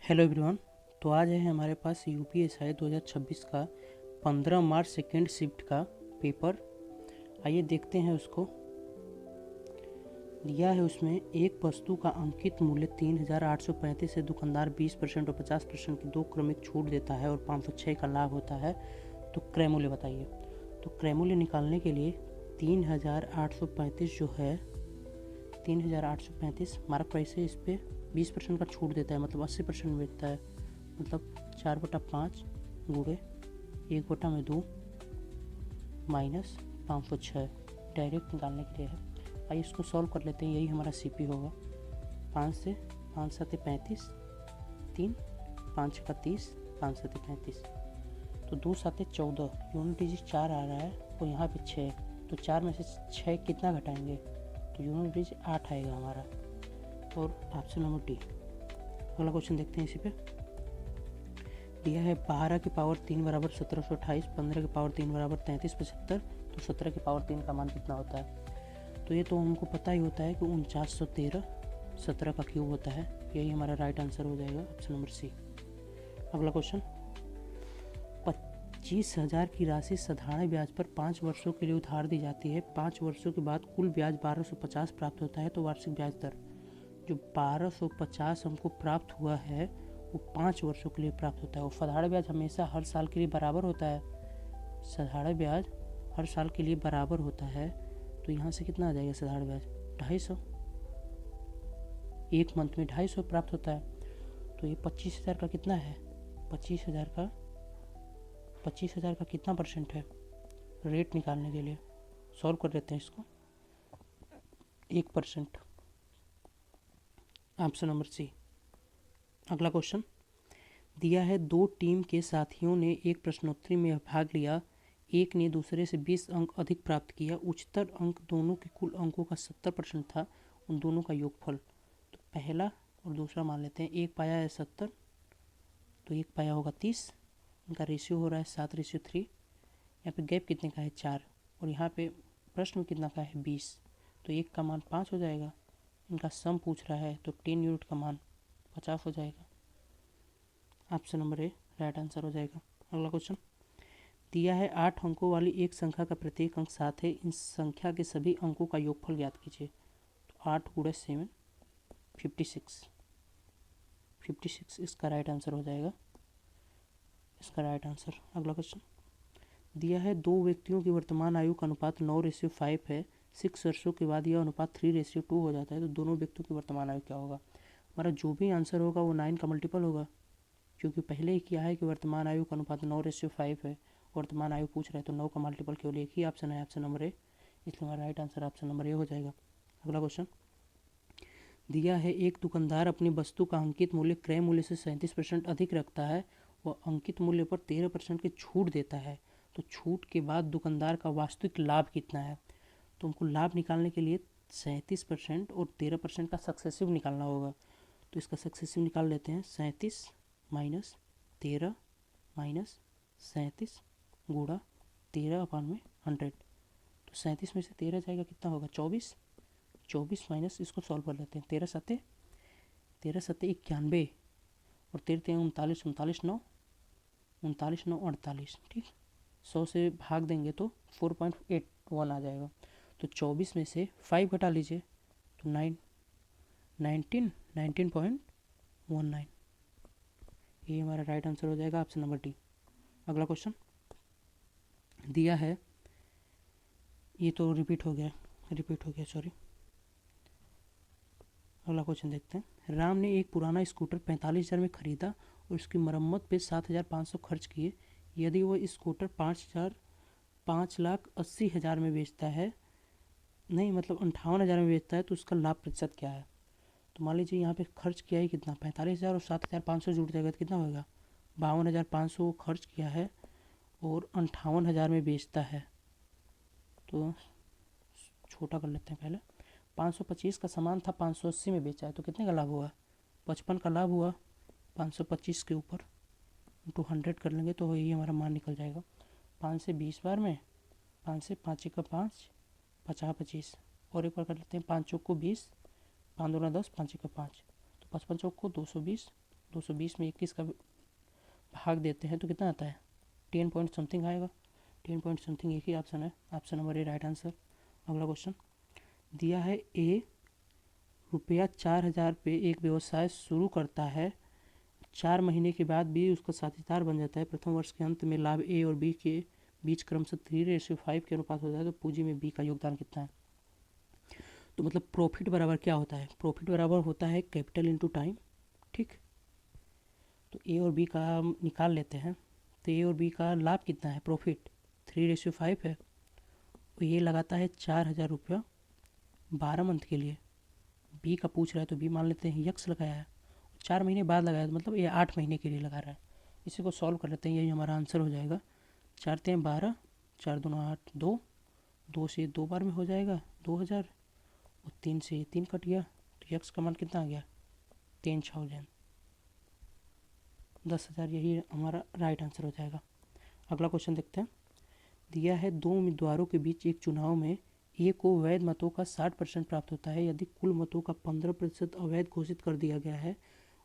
Hello everyone. तो आज है हमारे पास यूपीएसआई 2026 का 15 मार्च सेकेंड शिफ्ट का पेपर। आइए देखते हैं उसको। दिया है उसमें एक वस्तु का अंकित मूल्य 3835 से दुकानदार 20% और 50% की दो क्रमिक छूट देता है और 506 का लाभ होता है। तो क्रय मूल्य बताइए। तो क्रय मूल्य निकालने के लिए 3835 जो है 3835 हमारा पैसे इस पर 20% का छूट देता है, मतलब 80% बेचता है, मतलब 4/5 गुणे 1/2 माइनस 506 डायरेक्ट निकालने के लिए है। आइए इसको सॉल्व कर लेते हैं। यही हमारा सीपी होगा। 5 से 5 7 35, 3 5 6 30, 5 7 35, तो 2 7 14, यूनिट डिजिट 4 आ रहा है और यहाँ पे 6, तो 4 में से 6 कितना घटाएंगे तो यूनिट डिजिट 8 आएगा हमारा। और ऑप्शन नंबर डी। अगला क्वेश्चन देखते हैं। इसी पे दिया है 12 की पावर 3 बराबर 1728, 15 की पावर 3 बराबर 3375, तो 17 की पावर 3 का मान कितना होता है। तो ये तो हमको पता ही होता है कि 4913 17 का क्यूब होता है। यही हमारा राइट आंसर हो जाएगा, ऑप्शन नंबर सी। अगला क्वेश्चन 25,000 की राशि साधारण ब्याज पर 5 वर्षों के लिए उधार दी जाती है। 5 वर्षों के बाद कुल ब्याज 1250 प्राप्त होता है, तो वार्षिक ब्याज दर जो 1250 हमको प्राप्त हुआ है वो 5 वर्षों के लिए प्राप्त होता है। और साधारण ब्याज हमेशा हर साल के लिए बराबर होता है। साधारण ब्याज हर साल के लिए बराबर होता है, तो यहाँ से कितना आ जाएगा साधारण ब्याज 250। एक मंथ में 250 प्राप्त होता है, तो ये 25,000 का कितना है। 25,000 का कितना परसेंट है। रेट निकालने के लिए सॉल्व कर देते हैं इसको। 1%, ऑप्शन नंबर सी। अगला क्वेश्चन दिया है 2 टीम के साथियों ने एक प्रश्नोत्तरी में भाग लिया। एक ने दूसरे से 20 अंक अधिक प्राप्त किया। उच्चतर अंक दोनों के कुल अंकों का 70% था। उन दोनों का योगफल, तो पहला और दूसरा मान लेते हैं। एक पाया है 70, तो एक पाया होगा 30। इनका रेशियो हो रहा है 7:3। यहाँ पे गैप कितने का है 4, और यहाँ पे प्रश्न में कितना का है 20, तो एक का मान 5 हो जाएगा। इनका सम पूछ रहा है, तो 10 यूनिट का मान 50 हो जाएगा। Option number A right answer हो जाएगा। अगला क्वेश्चन दिया है 8 अंकों वाली एक संख्या का प्रत्येक अंक 7 है। इन संख्या के सभी अंकों का योगफल ज्ञात कीजिए। तो 8 × 7 56 इसका राइट आंसर हो जाएगा, इसका राइट आंसर। अगला क्वेश्चन दिया है 2 व्यक्तियों की वर्तमान आयु का अनुपात 9:5 है। 6 वर्षों के बाद यह अनुपात 3:2 हो जाता है, तो दोनों व्यक्तियों की वर्तमान आयु क्या होगा। हमारा जो भी आंसर होगा वो 9 का मल्टीपल होगा, क्योंकि पहले ही किया है कि वर्तमान आयु का अनुपात 9:5 है। वर्तमान आयु पूछ रहे हैं, तो 9 का मल्टीपल केवल एक ही ऑप्शन है, ऑप्शन नंबर ए। इसलिए हमारा right answer option number A हो जाएगा। अगला क्वेश्चन दिया है एक दुकानदार अपनी वस्तु का अंकित मूल्य क्रय मूल्य से 37% अधिक रखता है। वह अंकित मूल्य पर 13% की छूट देता है। तो छूट के बाद दुकानदार का वास्तविक लाभ कितना है। तो हमको लाभ निकालने के लिए 37% और 13% का सक्सेसिव निकालना होगा। तो इसका सक्सेसिव निकाल लेते हैं। 37 माइनस 13 माइनस 37 गुणा 13/100। तो 37 में से 13 जाएगा, कितना होगा 24। 24 माइनस इसको सॉल्व कर लेते हैं। 13 सत्ते 91, और 13 39, 39 9 48। ठीक, 100 से भाग देंगे तो 4.81 आ जाएगा। तो 24 में से 5 घटा लीजिए, तो 19.19, ये हमारा राइट आंसर हो जाएगा, ऑप्शन नंबर डी। अगला क्वेश्चन दिया है, ये तो रिपीट हो गया सॉरी। अगला क्वेश्चन देखते हैं। राम ने एक पुराना स्कूटर 45,000 में खरीदा और उसकी मरम्मत पे 7,500 खर्च किए। यदि वह स्कूटर 5,80,000 में बेचता है, नहीं मतलब 58,000 में बेचता है, तो उसका लाभ प्रतिशत क्या है। तो मान लीजिए यहाँ पे खर्च किया है कितना 45,000 और 7,500 जुड़ जाएगा तो कितना होगा 52,500 खर्च किया है और 58,000 में बेचता है। तो छोटा कर लेते हैं पहले। 525 का सामान था, 580 में बेचा है, तो कितने का लाभ हुआ 55 का लाभ हुआ। 525 के ऊपर इंटू 100 कर लेंगे तो यही हमारा मान निकल जाएगा। 5 से 20 बार में 5 से 5 का 5 50 25, और एक बार कर लेते हैं 5 चौक को 20, 5 दूना 10, 5 का 5, तो 55 चौक को 220, 220 में 21 का भाग देते हैं तो कितना आता है, 10 पॉइंट समथिंग आएगा। 10 पॉइंट समथिंग एक ही ऑप्शन है, option number A right answer. अगला क्वेश्चन दिया है, ए रुपया 4000 पे एक व्यवसाय शुरू करता है, 4 महीने के बाद बी उसका साझेदार बन जाता है, प्रथम वर्ष के अंत में लाभ ए और बी के बीच क्रमशः 3:5 के अनुपात होता है, तो पूंजी में बी का योगदान कितना है। तो मतलब प्रॉफिट बराबर क्या होता है, प्रॉफिट बराबर होता है कैपिटल इनटू टाइम। ठीक, तो ए और बी का हम निकाल लेते हैं। तो ए और बी का लाभ कितना है, प्रॉफिट 3:5 है। तो ये लगाता है 4000 रुपया 12 मंथ के लिए। बी का पूछ रहा है तो बी मान लेते हैं यक्स लगाया है, 4 महीने बाद लगाया है, मतलब ये 8 महीने के लिए लगा रहा है। इसी को सॉल्व कर लेते हैं, यही हमारा आंसर हो जाएगा। 4 3 12, 4 2 8, 2 से 2 बार में हो जाएगा 2000, और 3 से 3 कट गया, तो यक्स का मान कितना आ गया, 10,000, 10,000। यही हमारा राइट आंसर हो जाएगा। अगला क्वेश्चन देखते हैं। दिया है, 2 उम्मीदवारों के बीच एक चुनाव में ए को वैध मतों का 60% प्राप्त होता है यदि कुल मतों का 15% अवैध घोषित कर दिया गया है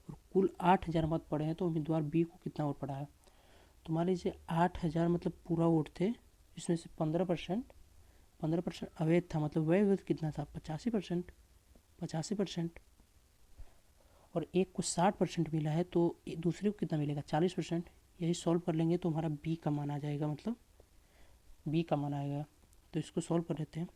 और कुल 8,000 मत पड़े हैं, तो उम्मीदवार बी को कितना वोट पड़ा है। तो मान लीजिए 8,000 मतलब पूरा वोट थे, इसमें से 15% अवैध था, मतलब वैध कितना था, 85%। और एक को 60% मिला है, तो दूसरे को कितना मिलेगा, 40%। यही सॉल्व कर लेंगे तो हमारा बी का मान आ जाएगा, मतलब बी का मान आएगा। तो इसको सॉल्व कर लेते हैं।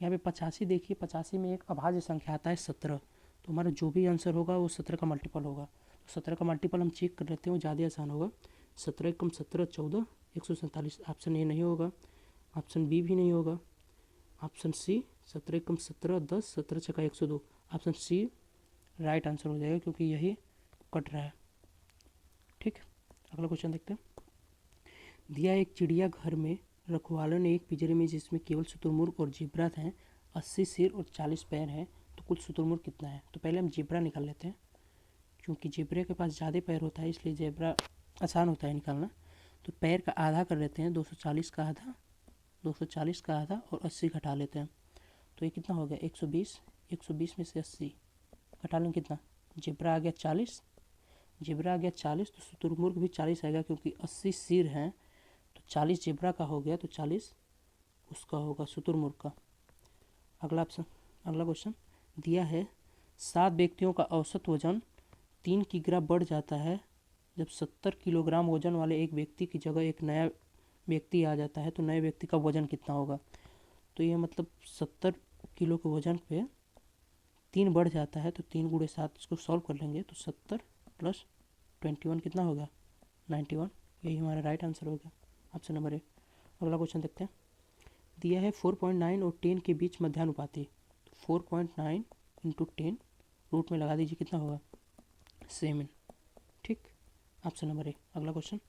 यहाँ पे 85 देखिए, 85 में एक अभाज्य संख्या आता है 17, तो हमारा जो भी आंसर होगा वो 17 का मल्टीपल होगा। तो 17 का मल्टीपल हम चेक कर लेते हैं, वो ज़्यादा आसान होगा। 17 कम 17 14, 147। ऑप्शन ए नहीं होगा, ऑप्शन बी भी नहीं होगा, ऑप्शन सी 17 कम 17 10, 17 छक्का 102। ऑप्शन सी राइट आंसर हो जाएगा, क्योंकि यही कट रहा है। ठीक, अगला क्वेश्चन देखते हैं। दिया एक चिड़िया घर में रखवालों ने एक पिंजरे में जिसमें केवल शुतुरमुर्ग और जिब्रा हैं, 80 सिर और 40 पैर हैं, तो कुल शुतुरमुर्ग कितना है। तो पहले हम जिब्रा निकाल लेते हैं, क्योंकि जिब्रे के पास ज़्यादा पैर होता है, इसलिए जिब्रा आसान होता है निकालना। तो पैर का आधा कर लेते हैं, 240 का आधा, 240 का आधा, और 80 घटा लेते हैं, तो ये कितना हो गया, 120। 120 में से 80 घटा लेंगे, कितना, जिब्रा आ गया 40, जिब्रा आ गया 40, तो शुतुरमुर्ग भी 40 आएगा, क्योंकि 80 सिर हैं, तो 40 जिब्रा का हो गया, तो 40 उसका होगा, शुतुरमुर्ग का। अगला क्वेश्चन दिया है, 7 व्यक्तियों का औसत वजन 3 किग्रा बढ़ जाता है जब 70 किलोग्राम वजन वाले एक व्यक्ति की जगह एक नया व्यक्ति आ जाता है, तो नए व्यक्ति का वजन कितना होगा। तो ये मतलब 70 किलो के वजन पे 3 बढ़ जाता है, तो 3 गुणे 7, इसको सॉल्व कर लेंगे तो 70 + 21 कितना होगा, 91। यही हमारा राइट आंसर होगा, ऑप्शन नंबर ए। अगला क्वेश्चन देखते हैं। दिया है 4.9 और 10 के बीच मध्यानुपाती, तो 4.9 × 10 रूट में लगा दीजिए, कितना होगा, 7। ठीक, ऑप्शन नंबर ए। अगला क्वेश्चन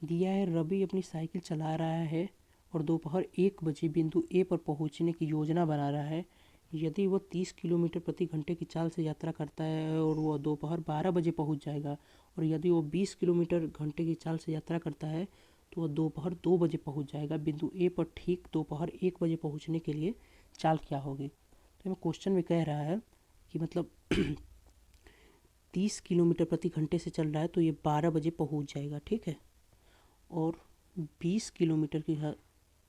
दिया है, रवि अपनी साइकिल चला रहा है और दोपहर 1 बजे बिंदु ए पर पहुंचने की योजना बना रहा है। यदि वह 30 किलोमीटर प्रति घंटे की चाल से यात्रा करता है और वह दोपहर 12 बजे पहुंच जाएगा, और यदि वो 20 किलोमीटर घंटे की चाल से यात्रा करता है तो वह दोपहर 2 बजे पहुंच जाएगा। बिंदु ए पर ठीक दोपहर 1 बजे पहुंचने के लिए चाल क्या होगी। तो हमें क्वेश्चन में कह रहा है कि मतलब 30 किलोमीटर प्रति घंटे से चल रहा है, तो ये 12 बजे पहुंच जाएगा, ठीक है। और 20 किलोमीटर की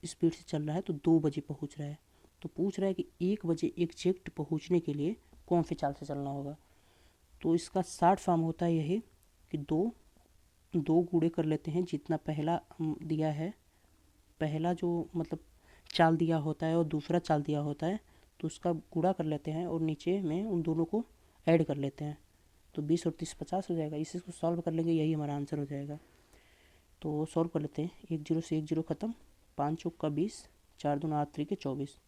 स्पीड से चल रहा है, तो 2 बजे पहुंच रहा है। तो पूछ रहा है कि 1 बजे एग्जैक्ट पहुंचने के लिए कौन सी चाल से चलना होगा। तो इसका शॉर्ट फॉर्म होता है यही कि दो गुणे कर लेते हैं, जितना पहला दिया है, पहला जो मतलब चाल दिया होता है और दूसरा चाल दिया होता है, तो उसका गुणा कर लेते हैं और नीचे में उन दोनों को ऐड कर लेते हैं, तो 20 और 30 50 हो जाएगा। इसी को सॉल्व कर लेंगे, यही हमारा आंसर हो जाएगा। तो सॉल्व कर लेते हैं, 1 0 से 1 0 ख़त्म, 5 चौक का 20, 4 दूना 8 3 के 24।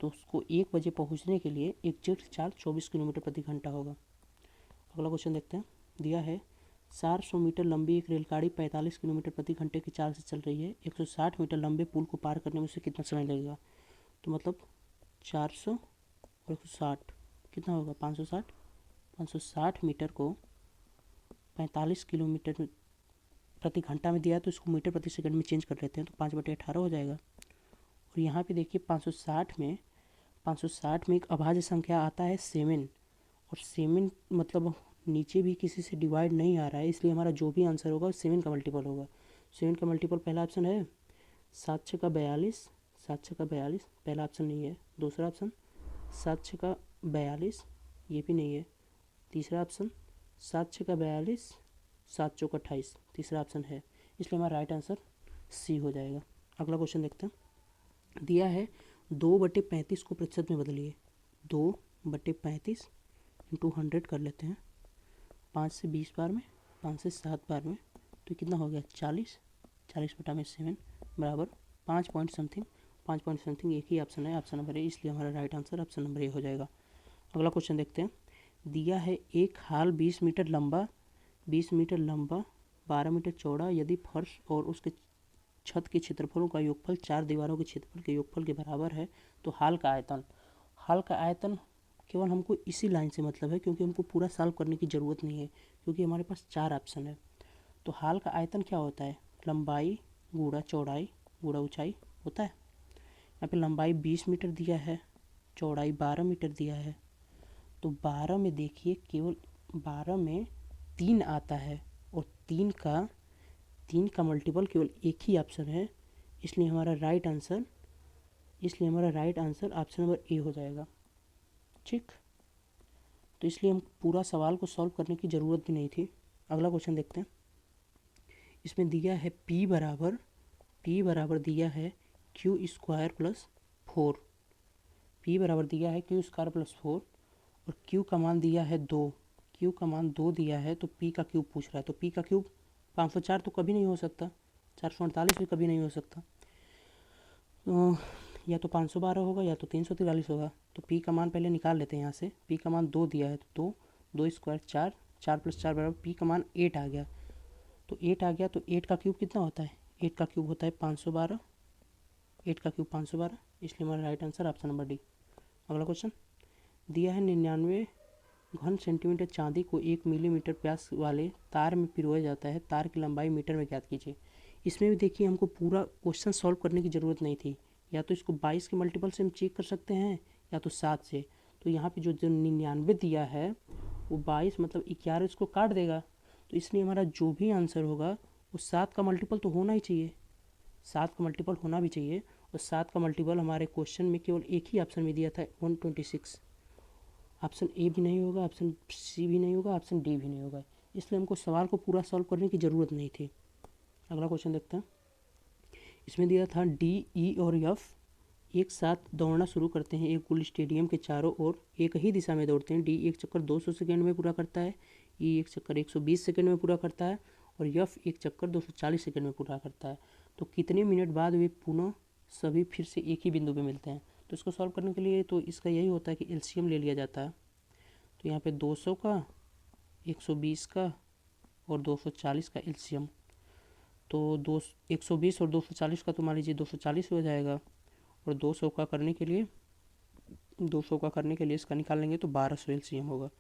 तो उसको 1 बजे पहुंचने के लिए एग्जैक्ट चाल 24 किलोमीटर प्रति घंटा होगा। अगला क्वेश्चन देखते हैं। दिया है, 400 मीटर लंबी एक रेलगाड़ी 45 किलोमीटर प्रति घंटे की चाल से चल रही है। 160 मीटर लंबे पुल को पार करने में उसे कितना समय लगेगा। तो मतलब 400 और 160 कितना होगा, 560। 560 मीटर को 45 किलोमीटर प्रति घंटा में दिया है, तो इसको मीटर प्रति सेकंड में चेंज कर लेते हैं, तो 5/18 हो जाएगा। और यहाँ पे देखिए 560 में एक अभाज्य संख्या आता है 7, और 7 मतलब नीचे भी किसी से डिवाइड नहीं आ रहा है, इसलिए हमारा जो भी आंसर होगा 7 का मल्टीपल होगा। 7 का मल्टीपल पहला ऑप्शन है 7 6 का 42, 7 6 का 42 पहला ऑप्शन नहीं है। दूसरा ऑप्शन 7 6 का 42, ये भी नहीं है। तीसरा ऑप्शन 7 6 का 42, 7 चौक 28 तीसरा ऑप्शन है, इसलिए हमारा राइट आंसर सी हो जाएगा। अगला क्वेश्चन देखते हैं। दिया है 2/35 को प्रतिशत में बदलिए। 2/35 इंटू 100 कर लेते हैं। 5 से 20 बार में, 5 से 7 बार में, तो कितना हो गया 40, 40/7 बराबर 5 पॉइंट समथिंग। 5 पॉइंट समथिंग एक ही ऑप्शन है, ऑप्शन नंबर ए, इसलिए हमारा right answer option number A हो जाएगा। अगला क्वेश्चन देखते हैं। दिया है एक हाल 20 मीटर लंबा, 12 मीटर चौड़ा, यदि फर्श और उसके छत के क्षेत्रफलों का योगफल 4 दीवारों के क्षेत्रफल के योगफल के बराबर है, तो हाल का आयतन। हाल का आयतन केवल हमको इसी लाइन से मतलब है, क्योंकि हमको पूरा सॉल्व करने की ज़रूरत नहीं है, क्योंकि हमारे पास 4 ऑप्शन है। तो हाल का आयतन क्या होता है, लंबाई गुणा चौड़ाई गुणा ऊंचाई होता है। यहाँ पे लंबाई 20 मीटर दिया है, चौड़ाई 12 मीटर दिया है, तो 12 में देखिए केवल 12 में 3 आता है, और 3 का मल्टीपल केवल एक ही ऑप्शन है, इसलिए हमारा right answer option number A हो जाएगा। ठीक, तो इसलिए हम पूरा सवाल को सॉल्व करने की ज़रूरत भी नहीं थी। अगला क्वेश्चन देखते हैं। इसमें दिया है P बराबर दिया है क्यू स्क्वायर प्लस 4। P बराबर दिया है क्यू स्क्वायर प्लस 4 और Q का मान दिया है 2। Q का मान 2 दिया है, तो P का क्यूब पूछ रहा है, तो P का क्यूब 504 तो कभी नहीं हो सकता, 448 भी कभी नहीं हो सकता, तो या तो 512 होगा या तो 343 होगा। तो P का मान पहले निकाल लेते हैं यहाँ से। P का मान 2 दिया है, तो 2 स्क्वायर 4, 4 + 4 बराबर P का मान 8 आ गया। तो 8 आ गया, तो 8 का क्यूब कितना होता है, 8 का क्यूब होता है 512, 8 का क्यूब 512, इसलिए हमारा right answer option number D. अगला क्वेश्चन दिया है 99 घन सेंटीमीटर चांदी को 1 मिलीमीटर व्यास वाले तार में पिरोया जाता है, तार की लंबाई मीटर में ज्ञात कीजिए। इसमें भी देखिए हमको पूरा क्वेश्चन सॉल्व करने की ज़रूरत नहीं थी, या तो इसको 22 के मल्टीपल से हम चेक कर सकते हैं या तो 7 से। तो यहाँ पे जो 99 दिया है वो 22 मतलब 11 इसको काट देगा, तो इसलिए हमारा जो भी आंसर होगा वो 7 का मल्टीपल तो होना ही चाहिए, 7 का मल्टीपल होना भी चाहिए। और 7 का मल्टीपल हमारे क्वेश्चन में केवल एक ही ऑप्शन में दिया था 126। ऑप्शन ए भी नहीं होगा, ऑप्शन सी भी नहीं होगा, ऑप्शन डी भी नहीं होगा, इसलिए हमको सवाल को पूरा सॉल्व करने की ज़रूरत नहीं थी। अगला क्वेश्चन देखते हैं। इसमें दिया था डी, ई और एफ एक साथ दौड़ना शुरू करते हैं, एक गोल स्टेडियम के चारों ओर एक ही दिशा में दौड़ते हैं। डी एक चक्कर 200 सेकेंड में पूरा करता है, ई एक चक्कर 120 सेकेंड में पूरा करता है, और एफ एक चक्कर 240 सेकेंड में पूरा करता है। तो कितने मिनट बाद वे पुनः सभी फिर से एक ही बिंदु पे मिलते हैं। तो इसको सॉल्व करने के लिए तो इसका यही होता है कि एलसीएम ले लिया जाता है। तो यहाँ पे 200 का, 120 का और 240 का एलसीएम, तो 120 और 240 का तो मान लीजिए 240 हो जाएगा, और 200 का करने के लिए इसका निकाल लेंगे तो 1200 एलसीएम होगा।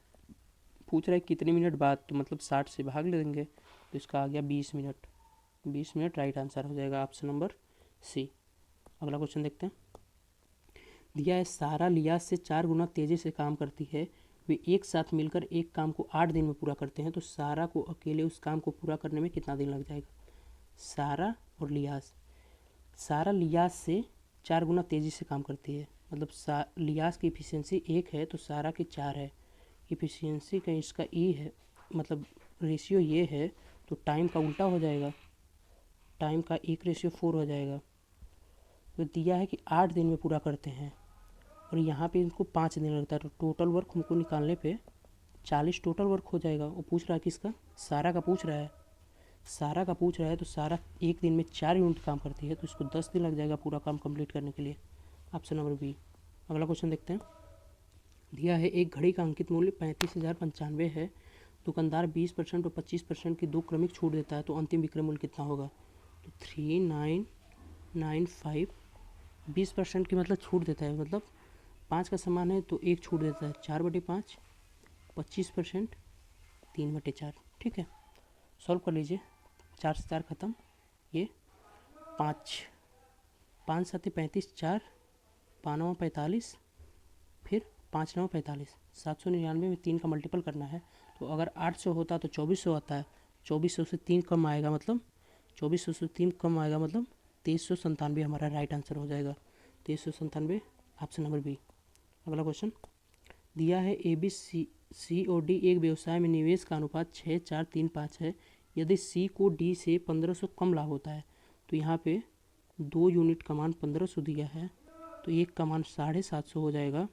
पूछ रहा है कितने मिनट बाद, तो मतलब 60 से भाग ले देंगे, तो इसका आ गया 20 मिनट। 20 मिनट राइट आंसर हो जाएगा ऑप्शन नंबर सी। अगला क्वेश्चन देखते हैं। दिया है सारा लियाज से 4 गुना तेज़ी से काम करती है, वे एक साथ मिलकर एक काम को 8 दिन में पूरा करते हैं, तो सारा को अकेले उस काम को पूरा करने में कितना दिन लग जाएगा। सारा और लियाज, सारा लियाज से 4 गुना तेज़ी से काम करती है, मतलब लियाज की इफिशियंसी 1 है तो सारा की 4 है। इफिशियंसी का इसका ई है, मतलब रेशियो ये है, तो टाइम का उल्टा हो जाएगा, टाइम का 1:4 हो जाएगा। तो दिया है कि 8 दिन में पूरा करते हैं, और यहाँ पे इनको 5 दिन लगता है, तो टोटल वर्क हमको निकालने पे 40 टोटल वर्क हो जाएगा। वो पूछ रहा है किसका, सारा का पूछ रहा है, सारा का पूछ रहा है, तो सारा एक दिन में 4 यूनिट काम करती है, तो इसको 10 दिन लग जाएगा पूरा काम कंप्लीट करने के लिए, ऑप्शन नंबर बी। अगला क्वेश्चन देखते हैं। दिया है एक घड़ी का अंकित मूल्य 35,095 है, दुकानदार 20% और 25% की 2 क्रमिक छूट देता है, तो अंतिम विक्रय मूल्य कितना होगा। तो 3995, 20% की मतलब छूट देता है, मतलब 5 का सामान है तो 1 छूट देता है, 4/5, 25%, 3/4। ठीक है, सॉल्व कर लीजिए। 4 से 4 ख़त्म, ये 5 7 35, 4 5 45, फिर 5 9 45, 799 में 3 का मल्टीपल करना है, तो अगर 800 होता तो 2400 आता है, 2400 से 3 कम आएगा मतलब 2400 से 3 कम आएगा मतलब 2397 हमारा राइट आंसर हो जाएगा। 2397 ऑप्शन नंबर बी। अगला क्वेश्चन दिया है ए बी सी और डी एक व्यवसाय में निवेश का अनुपात 6:4:3:5 है। यदि सी को डी से 1500 कम लाभ होता है तो यहाँ पे 2 यूनिट का मान 1500 दिया है, तो एक का मान 750 हो जाएगा।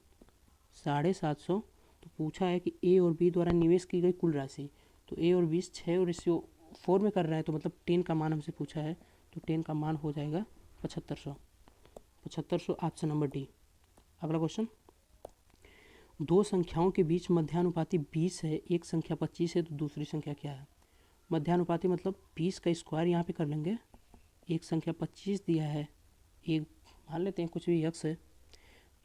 750। तो पूछा है कि ए और बी द्वारा निवेश की गई कुल राशि, तो ए और बी 6 और रेशियो 4 में कर रहा है, तो मतलब 10 का मान हमसे पूछा है, तो 10 का मान हो जाएगा 7500। 7500 ऑप्शन नंबर डी। अगला क्वेश्चन दो संख्याओं के बीच मध्यानुपाती 20 है, एक संख्या 25 है, तो दूसरी संख्या क्या है। मध्यानुपाती मतलब 20 का स्क्वायर यहाँ पे कर लेंगे, एक संख्या 25 दिया है, एक मान लेते हैं कुछ भी यक्स है,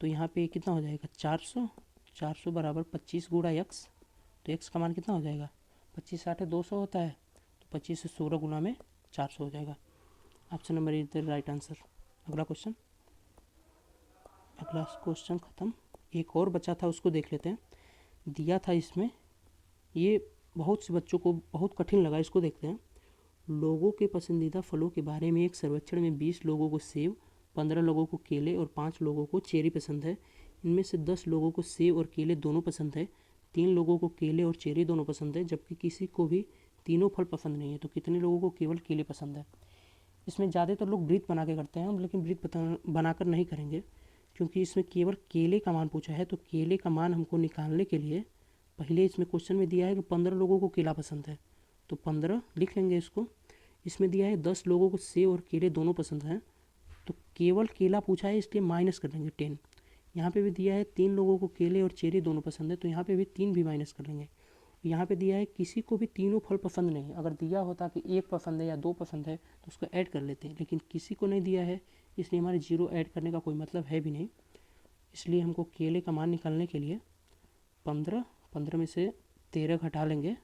तो यहाँ पे कितना हो जाएगा 400। 400 बराबर 25 गुणा यक्स, तो एक्स का मान कितना हो जाएगा 25 8 200 होता है, तो 25 से 16 गुना में 400 हो जाएगा। Option number is the right answer. अगला क्वेश्चन ख़त्म। एक और बचा था उसको देख लेते हैं। दिया था इसमें, ये बहुत से बच्चों को बहुत कठिन लगा, इसको देखते हैं। लोगों के पसंदीदा फलों के बारे में एक सर्वेक्षण में 20 लोगों को सेब, 15 लोगों को केले और 5 लोगों को चेरी पसंद है। इनमें से 10 लोगों को सेब और केले दोनों पसंद है, 3 लोगों को केले और चेरी दोनों पसंद है, जबकि किसी को भी तीनों फल पसंद नहीं है। तो कितने लोगों को केवल केले पसंद है। इसमें ज़्यादातर लोग वृत्त बना के करते हैं, हम लेकिन वृत्त बनाकर नहीं करेंगे, क्योंकि इसमें केवल केले का मान पूछा है। तो केले का मान हमको निकालने के लिए पहले इसमें क्वेश्चन में दिया है कि 15 लोगों को केला पसंद है, तो 15 लिख लेंगे इसको। इसमें दिया है 10 लोगों को सेब और केले दोनों पसंद हैं, तो केवल केला पूछा है इसलिए माइनस कर लेंगे 10। यहाँ पे भी दिया है 3 लोगों को केले और चेरी दोनों पसंद है, तो यहाँ पे भी 3 भी माइनस कर लेंगे। यहाँ पे दिया है किसी को भी तीनों फल पसंद नहीं। अगर दिया होता कि एक पसंद है या 2 पसंद है तो उसको ऐड कर लेते हैं, लेकिन किसी को नहीं दिया है, इसलिए हमारे 0 ऐड करने का कोई मतलब है भी नहीं। इसलिए हमको केले का मान निकालने के लिए 15 में से 13 घटा लेंगे,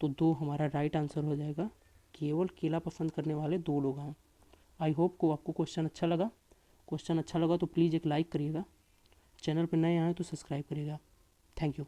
तो 2 हमारा राइट आंसर हो जाएगा। केवल केला पसंद करने वाले 2 लोग हैं। आई होप को आपको क्वेश्चन अच्छा लगा। क्वेश्चन अच्छा लगा तो प्लीज़ एक लाइक करिएगा, चैनल पर नए आए तो सब्सक्राइब करिएगा। Thank you.